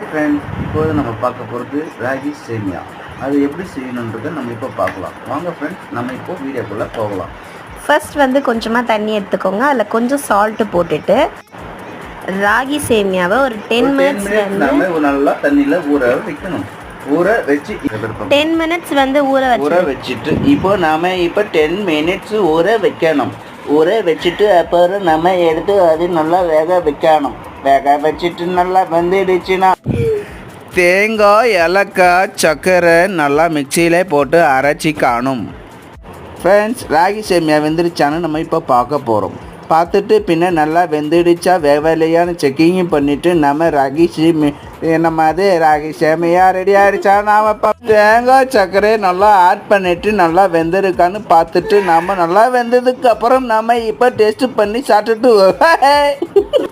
Friends, இப்போது நம்ம பார்க்க போகிறது ராகி சேமியா. அது எப்படி செய்யணுன்றதை நம்ம இப்போ பார்க்கலாம். வாங்க ஃப்ரெண்ட்ஸ், நம்ம இப்போ வீடியோக்குள்ளே போகலாம். ஃபர்ஸ்ட் கொஞ்சமாக தண்ணி எடுத்துக்கோங்க. அதில் கொஞ்சம் சால்ட்டு போட்டுட்டு ராகி சேமியாவை ஒரு 10 மினிட்ஸ் நம்ம நல்லா தண்ணியில் ஊற வைக்கணும். ஊற வச்சு 10 மினிட்ஸ் ஊற வச்சுட்டு இப்போ நாம 10 மினிட்ஸ் ஊற வைக்கணும். ஊற வச்சுட்டு அப்புறம் நம்ம எடுத்து அது நல்லா வேக வைக்கணும். வேக வச்சுட்டு நல்லா வெந்துடுச்சுன்னா தேங்காய், ஏலக்காய், சர்க்கரை நல்லா மிக்சியில் போட்டு அரைச்சிக்கணும். ஃப்ரெண்ட்ஸ், ராகி சேமியா வெந்துடுச்சான்னு நம்ம இப்போ பார்க்க போகிறோம். பார்த்துட்டு பின்ன நல்லா வெந்துடுச்சா வேலையான செக்கிங்கும் பண்ணிவிட்டு நம்ம ராகி சேமியா ரெடி ஆகிடுச்சா நாம் தேங்காய் சர்க்கரை நல்லா ஆட் பண்ணிவிட்டு நல்லா வெந்திருக்கான்னு பார்த்துட்டு நம்ம நல்லா வெந்ததுக்கு அப்புறம் நம்ம இப்போ டேஸ்ட்டு பண்ணி சாப்பிட்டுட்டு